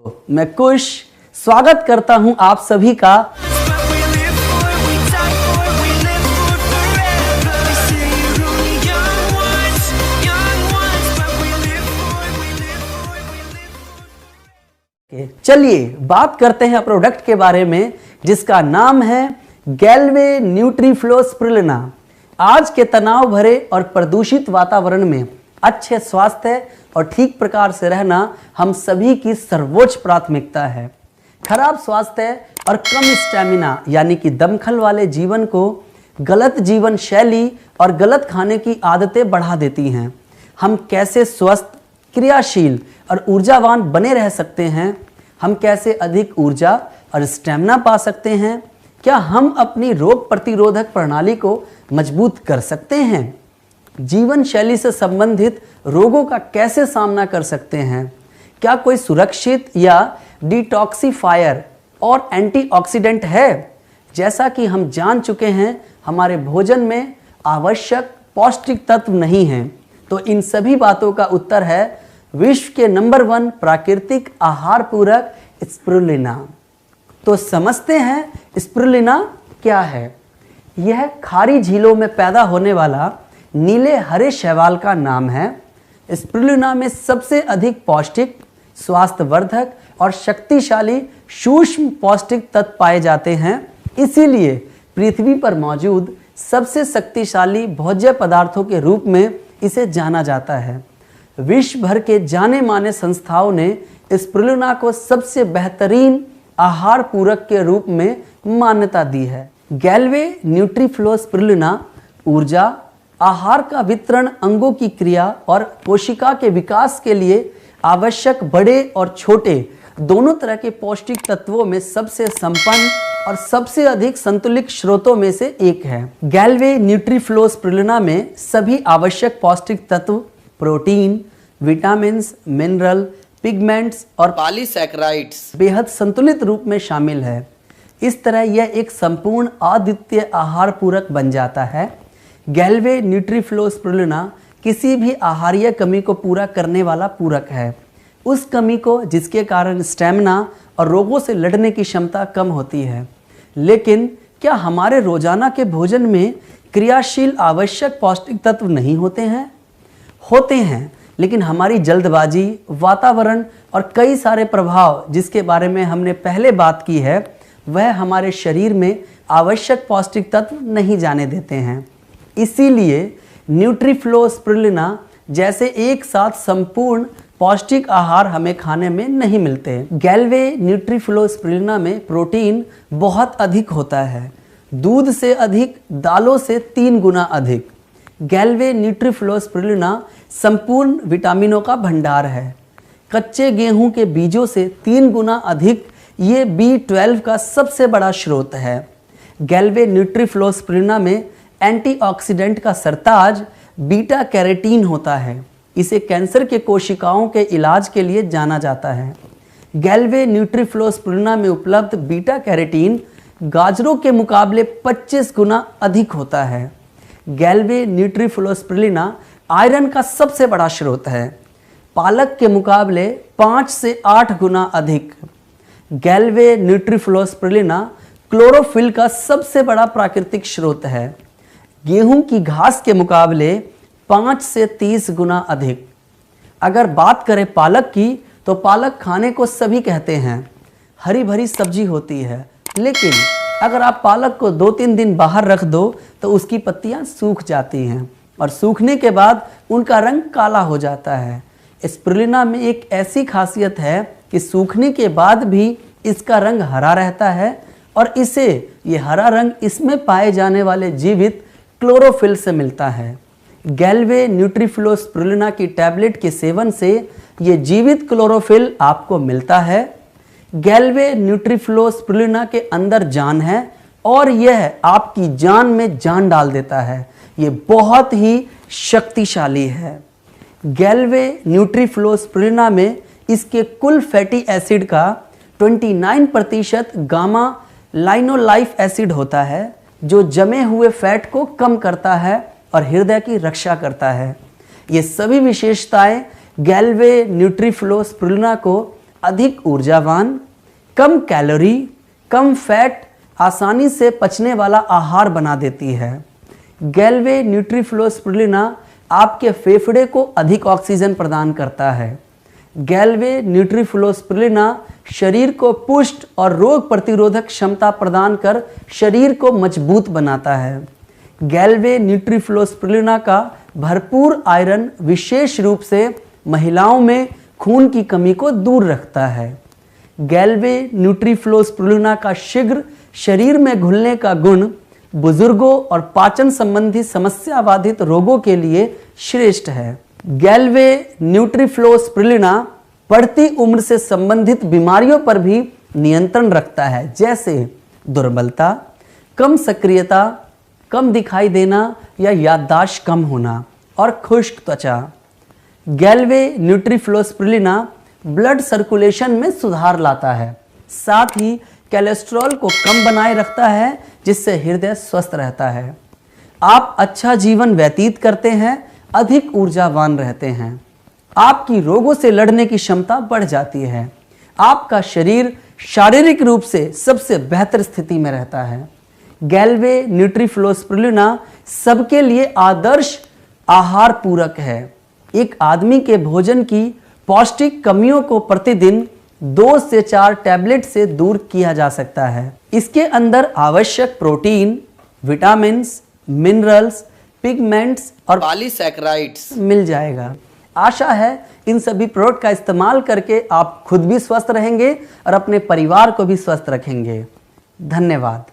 मैं कुश स्वागत करता हूं आप सभी का चलिए बात करते हैं प्रोडक्ट के बारे में जिसका नाम है गैल्वे न्यूट्रीफ्लो स्पिरुलिना। आज के तनाव भरे और प्रदूषित वातावरण में अच्छे स्वास्थ्य और ठीक प्रकार से रहना हम सभी की सर्वोच्च प्राथमिकता है। खराब स्वास्थ्य और कम स्टैमिना यानी कि दमखल वाले जीवन को गलत जीवन शैली और गलत खाने की आदतें बढ़ा देती हैं। हम कैसे स्वस्थ, क्रियाशील और ऊर्जावान बने रह सकते हैं? हम कैसे अधिक ऊर्जा और स्टैमिना पा सकते हैं? क्या हम अपनी रोग प्रतिरोधक प्रणाली को मजबूत कर सकते हैं? जीवन शैली से संबंधित रोगों का कैसे सामना कर सकते हैं? क्या कोई सुरक्षित या डिटॉक्सिफायर और एंटीऑक्सीडेंट है? जैसा कि हम जान चुके हैं, हमारे भोजन में आवश्यक पौष्टिक तत्व नहीं हैं। तो इन सभी बातों का उत्तर है विश्व के नंबर 1 प्राकृतिक आहार पूरक स्पिरुलिना। तो समझते हैं स्पिरुलिना क्या है। यह खारी झीलों में पैदा होने वाला नीले हरे शैवाल का नाम है। स्पिरुलिना में सबसे अधिक पौष्टिक, स्वास्थ्यवर्धक और शक्तिशाली सूक्ष्म पौष्टिक तत्व पाए जाते हैं। इसीलिए पृथ्वी पर मौजूद सबसे शक्तिशाली भोज्य पदार्थों के रूप में इसे जाना जाता है। विश्व भर के जाने माने संस्थाओं ने स्पिरुलिना को सबसे बेहतरीन आहार पूरक के रूप में मान्यता दी है। गैल्वे न्यूट्रीफ्लो स्पिरुलिना ऊर्जा, आहार का वितरण, अंगों की क्रिया और कोशिका के विकास के लिए आवश्यक बड़े और छोटे दोनों तरह के पौष्टिक तत्वों में सबसे संपन्न और सबसे अधिक संतुलित स्रोतों में से एक है। गैल्वे न्यूट्रीफ्लो स्पिरुलिना में सभी आवश्यक पौष्टिक तत्व, प्रोटीन, विटामिन, मिनरल, पिगमेंट्स और पॉलीसैकेराइड्स बेहद संतुलित रूप में शामिल है। इस तरह यह एक संपूर्ण अद्वितीय आहार पूरक बन जाता है। गैल्वे न्यूट्रीफ्लो स्पिरुलिना किसी भी आहारीय कमी को पूरा करने वाला पूरक है। उस कमी को जिसके कारण स्टैमिना और रोगों से लड़ने की क्षमता कम होती है। लेकिन क्या हमारे रोजाना के भोजन में क्रियाशील आवश्यक पौष्टिक तत्व नहीं होते हैं? होते हैं, लेकिन हमारी जल्दबाजी, वातावरण और कई सारे प्रभाव जिसके बारे में हमने पहले बात की है, वह हमारे शरीर में आवश्यक पौष्टिक तत्व नहीं जाने देते हैं। इसीलिए न्यूट्रीफ्लो स्पिरुलिना जैसे एक साथ संपूर्ण पौष्टिक आहार हमें खाने में नहीं मिलते। गैल्वे न्यूट्रीफ्लो स्पिरुलिना में प्रोटीन बहुत अधिक होता है, दूध से अधिक, दालों से 3 गुना अधिक। गैल्वे न्यूट्रीफ्लो स्पिरुलिना संपूर्ण विटामिनों का भंडार है। कच्चे गेहूं के बीजों से 3 गुना अधिक ये B12 का सबसे बड़ा स्रोत है। गैल्वे न्यूट्रीफ्लो स्पिरुलिना में एंटीऑक्सीडेंट का सरताज बीटा कैरोटीन होता है। इसे कैंसर के कोशिकाओं के इलाज के लिए जाना जाता है। गैल्वे न्यूट्रीफ्लो स्पिरुलिना में उपलब्ध बीटा कैरोटीन गाजरों के मुकाबले 25 गुना अधिक होता है। गैल्वे न्यूट्रीफ्लो स्पिरुलिना आयरन का सबसे बड़ा स्रोत है, पालक के मुकाबले 5 से 8 गुना अधिक। गैल्वे न्यूट्रीफ्लो स्पिरुलिना क्लोरोफिल का सबसे बड़ा प्राकृतिक स्रोत है, गेहूं की घास के मुकाबले 5 से 30 गुना अधिक। अगर बात करें पालक की, तो पालक खाने को सभी कहते हैं, हरी भरी सब्जी होती है, लेकिन अगर आप पालक को 2-3 दिन बाहर रख दो तो उसकी पत्तियां सूख जाती हैं और सूखने के बाद उनका रंग काला हो जाता है। स्पिरुलिना में एक ऐसी खासियत है कि सूखने के बाद भी इसका रंग हरा रहता है और इसे ये हरा रंग इसमें पाए जाने वाले जीवित क्लोरोफिल से मिलता है। गैल्वे न्यूट्रीफ्लो स्पिरुलिना की टैबलेट के सेवन से ये जीवित क्लोरोफिल आपको मिलता है। गैल्वे न्यूट्रीफ्लो स्पिरुलिना के अंदर जान है और यह आपकी जान में जान डाल देता है। ये बहुत ही शक्तिशाली है। गैल्वे न्यूट्रीफ्लो स्पिरुलिना में इसके कुल फैटी एसिड का 29% गामा लाइनोलाइफ एसिड होता है, जो जमे हुए फैट को कम करता है और हृदय की रक्षा करता है। ये सभी विशेषताएं गैल्वे न्यूट्रीफ्लो स्पिरुलिना को अधिक ऊर्जावान, कम कैलोरी, कम फैट, आसानी से पचने वाला आहार बना देती है। गैल्वे न्यूट्रीफ्लो स्पिरुलिना आपके फेफड़े को अधिक ऑक्सीजन प्रदान करता है। गैल्वे न्यूट्रीफ्लो स्पिरुलिना शरीर को पुष्ट और रोग प्रतिरोधक क्षमता प्रदान कर शरीर को मजबूत बनाता है। गैल्वे न्यूट्रीफ्लो स्पिरुलिना का भरपूर आयरन विशेष रूप से महिलाओं में खून की कमी को दूर रखता है। गैल्वे न्यूट्रीफ्लो स्पिरुलिना का शीघ्र शरीर में घुलने का गुण बुजुर्गों और पाचन संबंधी समस्या बाधित रोगों के लिए श्रेष्ठ है। गैल्वे न्यूट्रीफ्लो स्पिरुलिना बढ़ती उम्र से संबंधित बीमारियों पर भी नियंत्रण रखता है, जैसे दुर्बलता, कम सक्रियता, कम दिखाई देना या याददाश्त कम होना और खुश्क त्वचा। गैल्वे न्यूट्रीफ्लो स्पिरुलिना ब्लड सर्कुलेशन में सुधार लाता है, साथ ही कोलेस्ट्रॉल को कम बनाए रखता है, जिससे हृदय स्वस्थ रहता है। आप अच्छा जीवन व्यतीत करते हैं, अधिक ऊर्जावान रहते हैं, आपकी रोगों से लड़ने की क्षमता बढ़ जाती है, आपका शरीर शारीरिक रूप से सबसे बेहतर स्थिति में रहता है। गैल्वे न्यूट्रीफ्लो स्पिरुलिना सबके लिए आदर्श आहार पूरक है। एक आदमी के भोजन की पौष्टिक कमियों को प्रतिदिन 2 से 4 टैबलेट से दूर किया जा सकता है। इसके अंदर आवश्यक प्रोटीन, विटामिन्स, मिनरल्स, पिगमेंट्स और पॉलीसैकेराइड्स मिल जाएगा। आशा है इन सभी प्रोडक्ट का इस्तेमाल करके आप खुद भी स्वस्थ रहेंगे और अपने परिवार को भी स्वस्थ रखेंगे। धन्यवाद।